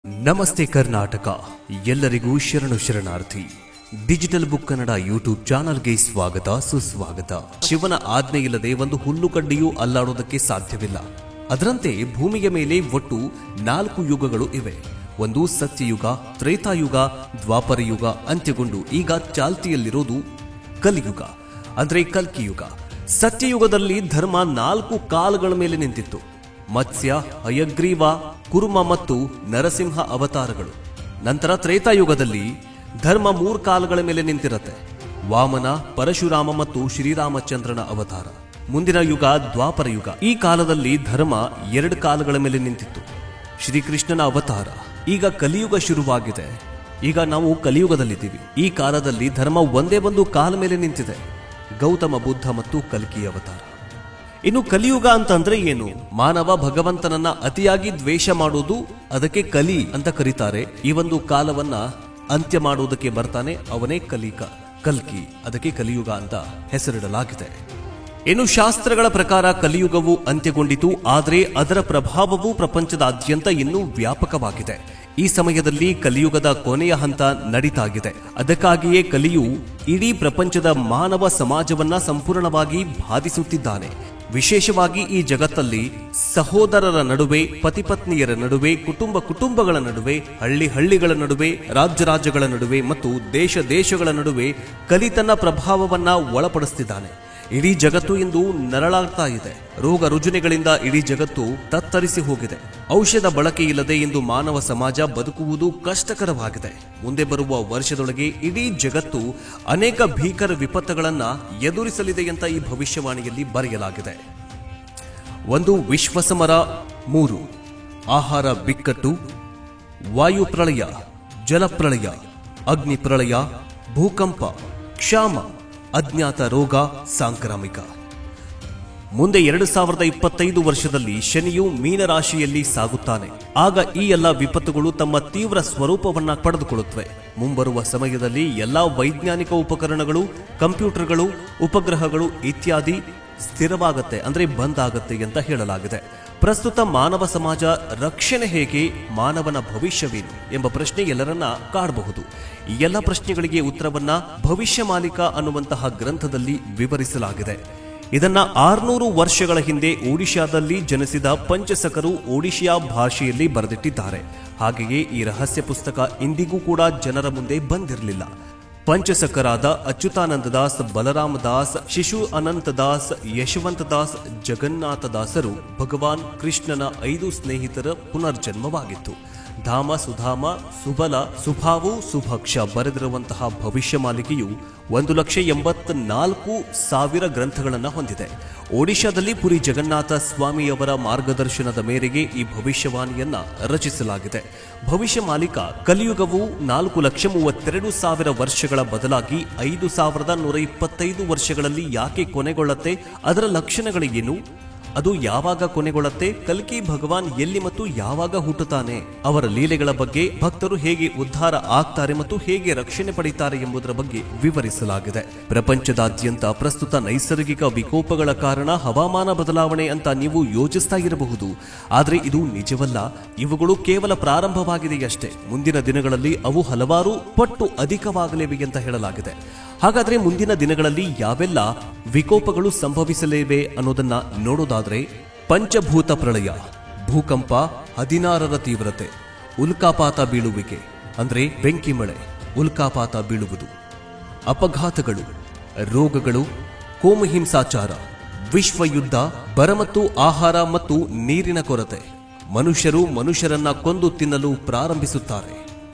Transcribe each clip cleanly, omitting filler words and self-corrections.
ನಮಸ್ತೆ ಕರ್ನಾಟಕ, ಎಲ್ಲರಿಗೂ ಶರಣು ಶರಣಾರ್ಥಿ. ಡಿಜಿಟಲ್ ಬುಕ್ ಕನ್ನಡ ಯೂಟ್ಯೂಬ್ ಚಾನಲ್ಗೆ ಸ್ವಾಗತ ಸುಸ್ವಾಗತ. ಶಿವನ ಆಜ್ಞೆ ಇಲ್ಲದೆ ಒಂದು ಹುಲ್ಲುಕಡ್ಡಿಯೂ ಅಲ್ಲಾಡೋದಕ್ಕೆ ಸಾಧ್ಯವಿಲ್ಲ. ಅದರಂತೆ ಭೂಮಿಯ ಮೇಲೆ ಒಟ್ಟು 4 ಯುಗಗಳು ಇವೆ. ಒಂದು ಸತ್ಯಯುಗ, ತ್ರೇತಾಯುಗ, ದ್ವಾಪರಯುಗ ಅಂತ್ಯಗೊಂಡು ಈಗ ಚಾಲ್ತಿಯಲ್ಲಿರೋದು ಕಲಿಯುಗ ಅಂದ್ರೆ ಕಲ್ಕಿಯುಗ. ಸತ್ಯಯುಗದಲ್ಲಿ ಧರ್ಮ 4 ಕಾಲುಗಳ ಮೇಲೆ ನಿಂತಿತ್ತು. ಮತ್ಸ್ಯ, ಹಯಗ್ರೀವ, ಕುರ್ಮ ಮತ್ತು ನರಸಿಂಹ ಅವತಾರಗಳು. ನಂತರ ತ್ರೇತಾಯುಗದಲ್ಲಿ ಧರ್ಮ 3 ಕಾಲುಗಳ ಮೇಲೆ ನಿಂತಿರತ್ತೆ. ವಾಮನ, ಪರಶುರಾಮ ಮತ್ತು ಶ್ರೀರಾಮಚಂದ್ರನ ಅವತಾರ. ಮುಂದಿನ ಯುಗ ದ್ವಾಪರ ಯುಗ. ಈ ಕಾಲದಲ್ಲಿ ಧರ್ಮ 2 ಕಾಲುಗಳ ಮೇಲೆ ನಿಂತಿತ್ತು. ಶ್ರೀಕೃಷ್ಣನ ಅವತಾರ. ಈಗ ಕಲಿಯುಗ ಶುರುವಾಗಿದೆ. ಈಗ ನಾವು ಕಲಿಯುಗದಲ್ಲಿದ್ದೀವಿ. ಈ ಕಾಲದಲ್ಲಿ ಧರ್ಮ ಒಂದೇ ಒಂದು ಕಾಲ ಮೇಲೆ ನಿಂತಿದೆ. ಗೌತಮ ಬುದ್ಧ ಮತ್ತು ಕಲ್ಕಿ ಅವತಾರ. ಇನ್ನು ಕಲಿಯುಗ ಅಂತಂದ್ರೆ ಏನು? ಮಾನವ ಭಗವಂತನನ್ನ ಅತಿಯಾಗಿ ದ್ವೇಷ ಮಾಡುವುದು, ಅದಕ್ಕೆ ಕಲಿ ಅಂತ ಕರೀತಾರೆ. ಈ ಒಂದು ಕಾಲವನ್ನ ಅಂತ್ಯ ಮಾಡುವುದಕ್ಕೆ ಬರ್ತಾನೆ, ಅವನೇ ಕಲ್ಕಿ. ಅದಕ್ಕೆ ಕಲಿಯುಗ ಅಂತ ಹೆಸರಿಡಲಾಗಿದೆ. ಇನ್ನು ಶಾಸ್ತ್ರಗಳ ಪ್ರಕಾರ ಕಲಿಯುಗವು ಅಂತ್ಯಗೊಂಡಿತು, ಆದರೆ ಅದರ ಪ್ರಭಾವವು ಪ್ರಪಂಚದಾದ್ಯಂತ ಇನ್ನೂ ವ್ಯಾಪಕವಾಗಿದೆ. ಈ ಸಮಯದಲ್ಲಿ ಕಲಿಯುಗದ ಕೊನೆಯ ಹಂತ ನಡೀತಾಗಿದೆ. ಅದಕ್ಕಾಗಿಯೇ ಕಲಿಯು ಇಡೀ ಪ್ರಪಂಚದ ಮಾನವ ಸಮಾಜವನ್ನ ಸಂಪೂರ್ಣವಾಗಿ ಬಾಧಿಸುತ್ತಿದ್ದಾನೆ. ವಿಶೇಷವಾಗಿ ಈ ಜಗತ್ತಲ್ಲಿ ಸಹೋದರರ ನಡುವೆ, ಪತಿಪತ್ನಿಯರ ನಡುವೆ, ಕುಟುಂಬಗಳ ನಡುವೆ, ಹಳ್ಳಿಗಳ ನಡುವೆ, ರಾಜ್ಯಗಳ ನಡುವೆ ಮತ್ತು ದೇಶಗಳ ನಡುವೆ ಕಲಿ ತನ್ನ ಪ್ರಭಾವವನ್ನ ಒಳಪಡಿಸುತ್ತಿದ್ದಾನೆ. ಇಡೀ ಜಗತ್ತು ಇಂದು ನರಳಾಗ್ತಾ ಇದೆ. ರೋಗ ರುಜಿನಗಳಿಂದ ಇಡೀ ಜಗತ್ತು ತತ್ತರಿಸಿ ಹೋಗಿದೆ. ಔಷಧ ಬಳಕೆ ಇಲ್ಲದೆ ಇಂದು ಮಾನವ ಸಮಾಜ ಬದುಕುವುದು ಕಷ್ಟಕರವಾಗಿದೆ. ಮುಂದೆ ಬರುವ ವರ್ಷದೊಳಗೆ ಇಡೀ ಜಗತ್ತು ಅನೇಕ ಭೀಕರ ವಿಪತ್ತುಗಳನ್ನ ಎದುರಿಸಲಿದೆ ಅಂತ ಈ ಭವಿಷ್ಯವಾಣಿಯಲ್ಲಿ ಬರೆಯಲಾಗಿದೆ. 1. ವಿಶ್ವಸಮರ. 3. ಆಹಾರ ಬಿಕ್ಕಟ್ಟು, ವಾಯು ಪ್ರಳಯ, ಜಲಪ್ರಳಯ, ಅಗ್ನಿ ಪ್ರಳಯ, ಭೂಕಂಪ, ಕ್ಷಾಮ, ಅಜ್ಞಾತ ರೋಗ, ಸಾಂಕ್ರಾಮಿಕ. ಮುಂದೆ 2025 ವರ್ಷದಲ್ಲಿ ಶನಿಯು ಮೀನರಾಶಿಯಲ್ಲಿ ಸಾಗುತ್ತಾನೆ. ಆಗ ಈ ಎಲ್ಲ ವಿಪತ್ತುಗಳು ತಮ್ಮ ತೀವ್ರ ಸ್ವರೂಪವನ್ನ ಪಡೆದುಕೊಳ್ಳುತ್ತವೆ. ಮುಂಬರುವ ಸಮಯದಲ್ಲಿ ಎಲ್ಲಾ ವೈಜ್ಞಾನಿಕ ಉಪಕರಣಗಳು, ಕಂಪ್ಯೂಟರ್ಗಳು, ಉಪಗ್ರಹಗಳು ಇತ್ಯಾದಿ ಸ್ಥಿರವಾಗತ್ತೆ, ಅಂದ್ರೆ ಬಂದ್ ಆಗತ್ತೆ ಅಂತ ಹೇಳಲಾಗಿದೆ. ಪ್ರಸ್ತುತ ಮಾನವ ಸಮಾಜ ರಕ್ಷಣೆ ಹೇಗೆ, ಮಾನವನ ಭವಿಷ್ಯವೇನು ಎಂಬ ಪ್ರಶ್ನೆ ಎಲ್ಲರನ್ನ ಕಾಡಬಹುದು. ಈ ಎಲ್ಲ ಪ್ರಶ್ನೆಗಳಿಗೆ ಉತ್ತರವನ್ನ ಭವಿಷ್ಯ ಮಾಲಿಕ ಅನ್ನುವಂತಹ ಗ್ರಂಥದಲ್ಲಿ ವಿವರಿಸಲಾಗಿದೆ. ಇದನ್ನ 600 ವರ್ಷಗಳ ಹಿಂದೆ ಒಡಿಶಾದಲ್ಲಿ ಜನಿಸಿದ ಪಂಚಸಖರು ಒಡಿಶಾ ಭಾಷೆಯಲ್ಲಿ ಬರೆದಿಟ್ಟಿದ್ದಾರೆ. ಹಾಗೆಯೇ ಈ ರಹಸ್ಯ ಪುಸ್ತಕ ಇಂದಿಗೂ ಕೂಡ ಜನರ ಮುಂದೆ ಬಂದಿರಲಿಲ್ಲ. ಪಂಚಸಖರಾದ ಅಚ್ಯುತಾನಂದ ದಾಸ್, ಬಲರಾಮ ದಾಸ್, ಶಿಶು ಅನಂತ ದಾಸ್, ಯಶವಂತ ದಾಸ್, ಜಗನ್ನಾಥ ದಾಸರು ಭಗವಾನ್ ಕೃಷ್ಣನ 5 ಸ್ನೇಹಿತರ ಪುನರ್ಜನ್ಮವಾಗಿತ್ತು. ಧಾಮ, ಸುಧಾಮ, ಸುಬಲ, ಸುಭಾವು, ಸುಭಕ್ಷ ಬರೆದಿರುವಂತಹ ಭವಿಷ್ಯ ಮಾಲಿಕೆಯು 1,84,000 ಗ್ರಂಥಗಳನ್ನು ಹೊಂದಿದೆ. ಒಡಿಶಾದಲ್ಲಿ ಪುರಿ ಜಗನ್ನಾಥ ಸ್ವಾಮಿಯವರ ಮಾರ್ಗದರ್ಶನದ ಮೇರೆಗೆ ಈ ಭವಿಷ್ಯವಾಣಿಯನ್ನ ರಚಿಸಲಾಗಿದೆ. ಭವಿಷ್ಯ ಮಾಲಿಕ ಕಲಿಯುಗವು 4,32,000 ವರ್ಷಗಳ ಬದಲಾಗಿ 5,125 ವರ್ಷಗಳಲ್ಲಿ ಯಾಕೆ ಕೊನೆಗೊಳ್ಳುತ್ತೆ, ಅದರ ಲಕ್ಷಣಗಳೇನು, ಅದು ಯಾವಾಗ ಕೊನೆಗೊಳ್ಳುತ್ತೆ, ಕಲ್ಕಿ ಭಗವಾನ್ ಎಲ್ಲಿ ಮತ್ತು ಯಾವಾಗ ಹುಟ್ಟುತ್ತಾನೆ, ಅವರ ಲೀಲೆಗಳ ಬಗ್ಗೆ, ಭಕ್ತರು ಹೇಗೆ ಉದ್ಧಾರ ಆಗ್ತಾರೆ ಮತ್ತು ಹೇಗೆ ರಕ್ಷಣೆ ಪಡೆಯುತ್ತಾರೆ ಎಂಬುದರ ಬಗ್ಗೆ ವಿವರಿಸಲಾಗಿದೆ. ಪ್ರಪಂಚದಾದ್ಯಂತ ಪ್ರಸ್ತುತ ನೈಸರ್ಗಿಕ ವಿಕೋಪಗಳ ಕಾರಣ ಹವಾಮಾನ ಬದಲಾವಣೆ ಅಂತ ನೀವು ಯೋಚಿಸ್ತಾ ಇರಬಹುದು. ಆದರೆ ಇದು ನಿಜವಲ್ಲ. ಇವುಗಳು ಕೇವಲ ಪ್ರಾರಂಭವಾಗಿದೆಯಷ್ಟೇ. ಮುಂದಿನ ದಿನಗಳಲ್ಲಿ ಅವು ಹಲವಾರು ಪಟ್ಟು ಅಧಿಕವಾಗಲಿವೆ ಅಂತ ಹೇಳಲಾಗಿದೆ. ಹಾಗಾದ್ರೆ ಮುಂದಿನ ದಿನಗಳಲ್ಲಿ ಯಾವೆಲ್ಲ ವಿಕೋಪಗಳು ಸಂಭವಿಸಲಿವೆ ಅನ್ನೋದನ್ನ ನೋಡೋದಾದ್ರೆ, ಪಂಚಭೂತ ಪ್ರಳಯ, ಭೂಕಂಪ 16ರ ತೀವ್ರತೆ, ಉಲ್ಕಾಪಾತ ಬೀಳುವಿಕೆ ಅಂದ್ರೆ ಬೆಂಕಿ ಮಳೆ, ಉಲ್ಕಾಪಾತ ಬೀಳುವುದು, ಅಪಘಾತಗಳು, ರೋಗಗಳು, ಕೋಮು ಹಿಂಸಾಚಾರ, ವಿಶ್ವಯುದ್ಧ, ಬರ ಮತ್ತು ಆಹಾರ ಮತ್ತು ನೀರಿನ ಕೊರತೆ, ಮನುಷ್ಯರು ಮನುಷ್ಯರನ್ನ ಕೊಂದು ತಿನ್ನಲು ಪ್ರಾರಂಭಿಸುತ್ತಾರೆ,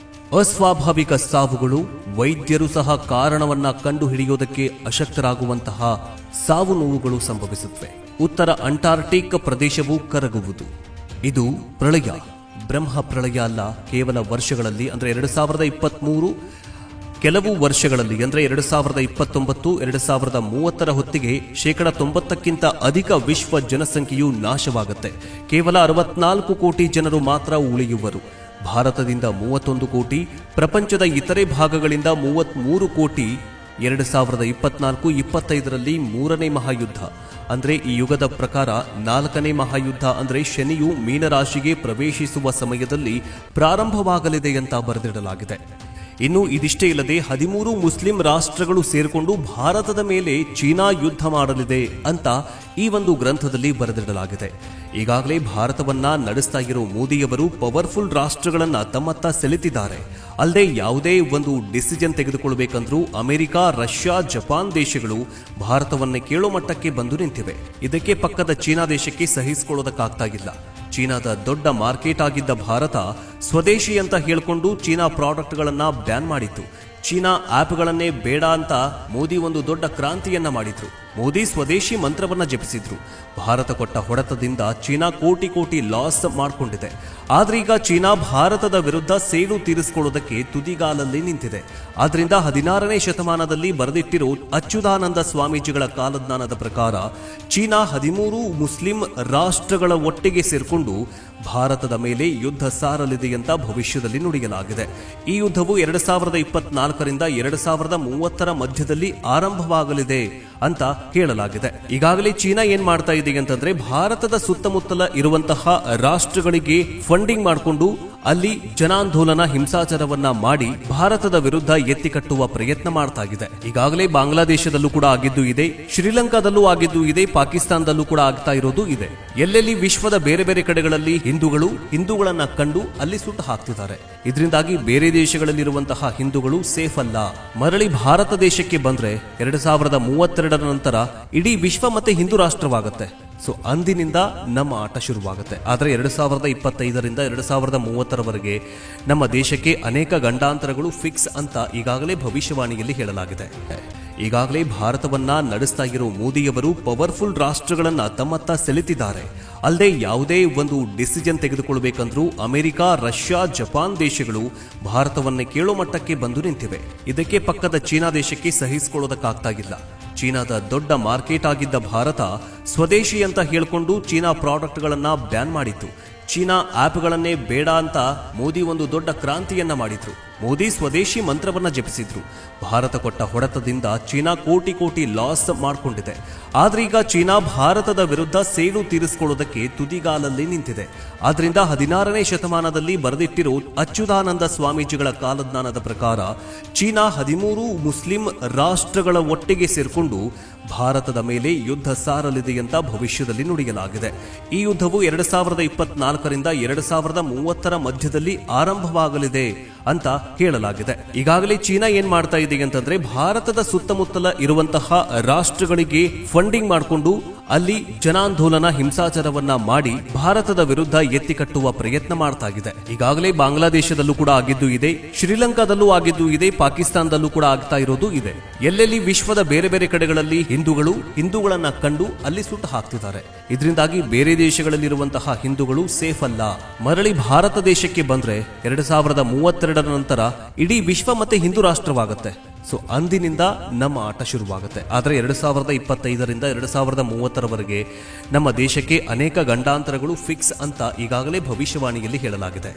ಅಸ್ವಾಭಾವಿಕ ಸಾವುಗಳು, ವೈದ್ಯರು ಸಹ ಕಾರಣವನ್ನ ಕಂಡುಹಿಡಿಯೋದಕ್ಕೆ ಅಶಕ್ತರಾಗುವಂತಹ ಸಾವು ನೋವುಗಳು ಸಂಭವಿಸುತ್ತವೆ. ಉತ್ತರ ಅಂಟಾರ್ಟಿಕ್ ಪ್ರದೇಶವು ಕರಗುವುದು. ಇದು ಪ್ರಳಯ, ಬ್ರಹ್ಮ ಪ್ರಳಯ ಅಲ್ಲ. ಕೇವಲ ವರ್ಷಗಳಲ್ಲಿ ಅಂದ್ರೆ 2023 ಕೆಲವು ವರ್ಷಗಳಲ್ಲಿ ಅಂದ್ರೆ 2029, 2030ರ ಹೊತ್ತಿಗೆ 90%ಕ್ಕಿಂತ ಅಧಿಕ ವಿಶ್ವ ಜನಸಂಖ್ಯೆಯು ನಾಶವಾಗುತ್ತೆ. ಕೇವಲ 64 ಕೋಟಿ ಜನರು ಮಾತ್ರ ಉಳಿಯುವರು. ಭಾರತದಿಂದ 31 ಕೋಟಿ, ಪ್ರಪಂಚದ ಇತರೆ ಭಾಗಗಳಿಂದ 33 ಕೋಟಿ. 2024-25ರಲ್ಲಿ 3ನೇ ಮಹಾಯುದ್ಧ, ಅಂದ್ರೆ ಈ ಯುಗದ ಪ್ರಕಾರ 4ನೇ ಮಹಾಯುದ್ಧ ಅಂದ್ರೆ ಶನಿಯು ಮೀನರಾಶಿಗೆ ಪ್ರವೇಶಿಸುವ ಸಮಯದಲ್ಲಿ ಪ್ರಾರಂಭವಾಗಲಿದೆ ಅಂತ ಬರೆದಿಡಲಾಗಿದೆ. ಇನ್ನು ಇದಿಷ್ಟೇ ಇಲ್ಲದೆ 13 ಮುಸ್ಲಿಂ ರಾಷ್ಟ್ರಗಳು ಸೇರಿಕೊಂಡು ಭಾರತದ ಮೇಲೆ ಚೀನಾ ಯುದ್ಧ ಮಾಡಲಿದೆ ಅಂತ ಈ ಒಂದು ಗ್ರಂಥದಲ್ಲಿ ಬರೆದಿಡಲಾಗಿದೆ. ಈಗಾಗಲೇ ಭಾರತವನ್ನ ನಡೆಸ್ತಾ ಇರೋ ಮೋದಿಯವರು ಪವರ್ಫುಲ್ ರಾಷ್ಟ್ರಗಳನ್ನ ತಮ್ಮತ್ತ ಸೆಳೆತಿದ್ದಾರೆ. ಅಲ್ಲದೆ ಯಾವುದೇ ಒಂದು ಡಿಸಿಷನ್ ತೆಗೆದುಕೊಳ್ಳಬೇಕಂದ್ರೂ ಅಮೆರಿಕ, ರಷ್ಯಾ, ಜಪಾನ್ ದೇಶಗಳು ಭಾರತವನ್ನೇ ಕೇಳೋ ಮಟ್ಟಕ್ಕೆ ಬಂದು ನಿಂತಿವೆ. ಇದಕ್ಕೆ ಪಕ್ಕದ ಚೀನಾ ದೇಶಕ್ಕೆ ಸಹಿಸಿಕೊಳ್ಳೋದಕ್ಕಾಗ್ತಾ ಇಲ್ಲ. ಚೀನಾದ ದೊಡ್ಡ ಮಾರ್ಕೆಟ್ ಆಗಿದ್ದ ಭಾರತ ಸ್ವದೇಶಿ ಅಂತ ಹೇಳಿಕೊಂಡು ಚೀನಾ ಪ್ರಾಡಕ್ಟ್ಗಳನ್ನ ಬ್ಯಾನ್ ಮಾಡಿತ್ತು. ಚೀನಾ ಆಪ್ಗಳನ್ನೇ ಬೇಡ ಅಂತ ಮೋದಿ ಒಂದು ದೊಡ್ಡ ಕ್ರಾಂತಿಯನ್ನ ಮಾಡಿದ್ರು. ಮೋದಿ ಸ್ವದೇಶಿ ಮಂತ್ರವನ್ನ ಜಪಿಸಿದ್ರು. ಭಾರತ ಕೊಟ್ಟ ಹೊಡೆತದಿಂದ ಚೀನಾ ಕೋಟಿ ಕೋಟಿ ಲಾಸ್ ಮಾಡಿಕೊಂಡಿದೆ. ಆದ್ರೆ ಈಗ ಚೀನಾ ಭಾರತದ ವಿರುದ್ಧ ಸೇಡು ತೀರಿಸಿಕೊಳ್ಳೋದಕ್ಕೆ ತುದಿಗಾಲಲ್ಲಿ ನಿಂತಿದೆ. ಆದ್ರಿಂದ 16ನೇ ಶತಮಾನದಲ್ಲಿ ಬರೆದಿಟ್ಟಿರೋ ಅಚ್ಯುತಾನಂದ ಸ್ವಾಮೀಜಿಗಳ ಕಾಲಜ್ಞಾನದ ಪ್ರಕಾರ ಚೀನಾ 13 ಮುಸ್ಲಿಂ ರಾಷ್ಟ್ರಗಳ ಒಟ್ಟಿಗೆ ಸೇರ್ಕೊಂಡು ಭಾರತದ ಮೇಲೆ ಯುದ್ಧ ಸಾರಲಿದೆ ಅಂತ ಭವಿಷ್ಯದಲ್ಲಿ ನುಡಿಯಲಾಗಿದೆ. ಈ ಯುದ್ಧವು 2024ರಿಂದ 2030ರ ಮಧ್ಯದಲ್ಲಿ ಆರಂಭವಾಗಲಿದೆ ಅಂತ ಹೇಳಲಾಗಿದೆ. ಈಗಾಗಲೇ ಚೀನಾ ಏನ್ ಮಾಡ್ತಾ ಇದೆ ಅಂತಂದ್ರೆ ಭಾರತದ ಸುತ್ತಮುತ್ತಲ ಇರುವಂತಹ ರಾಷ್ಟ್ರಗಳಿಗೆ ಫಂಡಿಂಗ್ ಮಾಡಿಕೊಂಡು ಅಲ್ಲಿ ಜನಾಂದೋಲನ ಹಿಂಸಾಚಾರವನ್ನ ಮಾಡಿ ಭಾರತದ ವಿರುದ್ಧ ಎತ್ತಿ ಕಟ್ಟುವ ಪ್ರಯತ್ನ ಮಾಡ್ತಾ ಇದೆ. ಈಗಾಗಲೇ ಬಾಂಗ್ಲಾದೇಶದಲ್ಲೂ ಕೂಡ ಆಗಿದ್ದು ಇದೆ, ಶ್ರೀಲಂಕಾದಲ್ಲೂ ಆಗಿದ್ದು ಇದೆ, ಪಾಕಿಸ್ತಾನದಲ್ಲೂ ಕೂಡ ಆಗ್ತಾ ಇರೋದು ಇದೆ. ಎಲ್ಲೆಲ್ಲಿ ವಿಶ್ವದ ಬೇರೆ ಬೇರೆ ಕಡೆಗಳಲ್ಲಿ ಹಿಂದೂಗಳನ್ನ ಕಂಡು ಅಲ್ಲಿ ಸುಟ್ಟು ಹಾಕ್ತಿದ್ದಾರೆ. ಇದರಿಂದಾಗಿ ಬೇರೆ ದೇಶಗಳಲ್ಲಿರುವಂತಹ ಹಿಂದೂಗಳು ಸೇಫ್ ಅಲ್ಲ. ಮರಳಿ ಭಾರತ ದೇಶಕ್ಕೆ ಬಂದ್ರೆ 2032ರ ನಂತರ ಇಡೀ ವಿಶ್ವ ಮತ್ತೆ ಹಿಂದೂ ರಾಷ್ಟ್ರವಾಗುತ್ತೆ. ಸೊ ಅಂದಿನಿಂದ ನಮ್ಮ ಆಟ ಶುರುವಾಗುತ್ತೆ. ಆದರೆ 2025ರಿಂದ 2030ರವರೆಗೆ ನಮ್ಮ ದೇಶಕ್ಕೆ ಅನೇಕ ಗಂಡಾಂತರಗಳು ಫಿಕ್ಸ್ ಅಂತ ಈಗಾಗಲೇ ಭವಿಷ್ಯವಾಣಿಯಲ್ಲಿ ಹೇಳಲಾಗಿದೆ. ಈಗಾಗಲೇ ಭಾರತವನ್ನ ನಡೆಸ್ತಾ ಇರೋ ಮೋದಿಯವರು ಪವರ್ಫುಲ್ ರಾಷ್ಟ್ರಗಳನ್ನ ತಮ್ಮತ್ತ ಸೆಳೆತಿದ್ದಾರೆ. ಅಲ್ಲದೆ ಯಾವುದೇ ಒಂದು ಡಿಸಿಷನ್ ತೆಗೆದುಕೊಳ್ಳಬೇಕಂದ್ರೂ ಅಮೆರಿಕ, ರಷ್ಯಾ, ಜಪಾನ್ ದೇಶಗಳು ಭಾರತವನ್ನೇ ಕೇಳೋ ಮಟ್ಟಕ್ಕೆ ಬಂದು ನಿಂತಿವೆ. ಇದಕ್ಕೆ ಪಕ್ಕದ ಚೀನಾ ದೇಶಕ್ಕೆ ಸಹಿಸಿಕೊಳ್ಳೋದಕ್ಕಾಗ್ತಾ ಇಲ್ಲ. ಚೀನಾದ ದೊಡ್ಡ ಮಾರ್ಕೆಟ್ ಆಗಿದ್ದ ಭಾರತ ಸ್ವದೇಶಿ ಅಂತ ಹೇಳಿಕೊಂಡು ಚೀನಾ ಪ್ರಾಡಕ್ಟ್ಗಳನ್ನ ಬ್ಯಾನ್ ಮಾಡಿತ್ತು. ಚೀನಾ ಆಪ್ಗಳನ್ನೇ ಬೇಡ ಅಂತ ಮೋದಿ ಒಂದು ದೊಡ್ಡ ಕ್ರಾಂತಿಯನ್ನ ಮಾಡಿದ್ರು. ಮೋದಿ ಸ್ವದೇಶಿ ಮಂತ್ರವನ್ನ ಜಪಿಸಿದ್ರು. ಭಾರತ ಕೊಟ್ಟ ಹೊಡೆತದಿಂದ ಚೀನಾ ಕೋಟಿ ಕೋಟಿ ಲಾಸ್ ಮಾಡಿಕೊಂಡಿದೆ. ಆದ್ರೆ ಈಗ ಚೀನಾ ಭಾರತದ ವಿರುದ್ಧ ಸೇಡು ತೀರಿಸಿಕೊಳ್ಳೋದಕ್ಕೆ ತುದಿಗಾಲಲ್ಲಿ ನಿಂತಿದೆ. ಆದ್ರಿಂದ 16ನೇ ಶತಮಾನದಲ್ಲಿ ಬರೆದಿಟ್ಟಿರೋ ಅಚ್ಯುತಾನಂದ ಸ್ವಾಮೀಜಿಗಳ ಕಾಲಜ್ಞಾನದ ಪ್ರಕಾರ ಚೀನಾ 13 ಮುಸ್ಲಿಂ ರಾಷ್ಟ್ರಗಳ ಒಟ್ಟಿಗೆ ಸೇರ್ಕೊಂಡು ಭಾರತದ ಮೇಲೆ ಯುದ್ಧ ಸಾರಲಿದೆ ಅಂತ ಭವಿಷ್ಯದಲ್ಲಿ ನುಡಿಯಲಾಗಿದೆ. ಈ ಯುದ್ಧವು 2024ರಿಂದ 2030ರ ಮಧ್ಯದಲ್ಲಿ ಆರಂಭವಾಗಲಿದೆ ಅಂತ ಹೇಳಲಾಗಿದೆ. ಈಗಾಗಲೇ ಚೀನಾ ಏನ್ ಮಾಡ್ತಾ ಇದೆ ಅಂತಂದ್ರೆ ಭಾರತದ ಸುತ್ತಮುತ್ತಲ ಇರುವಂತಹ ರಾಷ್ಟ್ರಗಳಿಗೆ ಫಂಡಿಂಗ್ ಮಾಡಿಕೊಂಡು ಅಲ್ಲಿ ಜನಾಂದೋಲನ ಹಿಂಸಾಚಾರವನ್ನ ಮಾಡಿ ಭಾರತದ ವಿರುದ್ಧ ಎತ್ತಿ ಕಟ್ಟುವ ಪ್ರಯತ್ನ ಮಾಡ್ತಾ ಇದೆ. ಈಗಾಗಲೇ ಬಾಂಗ್ಲಾದೇಶದಲ್ಲೂ ಕೂಡ ಆಗಿದ್ದು ಇದೆ, ಶ್ರೀಲಂಕಾದಲ್ಲೂ ಆಗಿದ್ದು ಇದೆ, ಪಾಕಿಸ್ತಾನದಲ್ಲೂ ಕೂಡ ಆಗ್ತಾ ಇರೋದು ಇದೆ. ಎಲ್ಲೆಲ್ಲಿ ವಿಶ್ವದ ಬೇರೆ ಬೇರೆ ಕಡೆಗಳಲ್ಲಿ ಹಿಂದೂಗಳನ್ನ ಕಂಡು ಅಲ್ಲಿ ಸುಟ್ಟು ಹಾಕ್ತಿದ್ದಾರೆ. ಇದರಿಂದಾಗಿ ಬೇರೆ ದೇಶಗಳಲ್ಲಿರುವಂತಹ ಹಿಂದೂಗಳು ಸೇಫ್ ಅಲ್ಲ. ಮರಳಿ ಭಾರತ ದೇಶಕ್ಕೆ ಬಂದ್ರೆ 2032ರ ನಂತರ ಇಡೀ ವಿಶ್ವ ಮತ್ತೆ ಹಿಂದೂ ರಾಷ್ಟ್ರವಾಗುತ್ತೆ. ಸೊ ಅಂದಿನಿಂದ ನಮ್ಮ ಆಟ ಶುರುವಾಗುತ್ತೆ. ಆದರೆ 2025ರಿಂದ 2030ರವರೆಗೆ ನಮ್ಮ ದೇಶಕ್ಕೆ ಅನೇಕ ಗಂಡಾಂತರಗಳು ಫಿಕ್ಸ್ ಅಂತ ಈಗಾಗಲೇ ಭವಿಷ್ಯವಾಣಿಯಲ್ಲಿ ಹೇಳಲಾಗಿದೆ.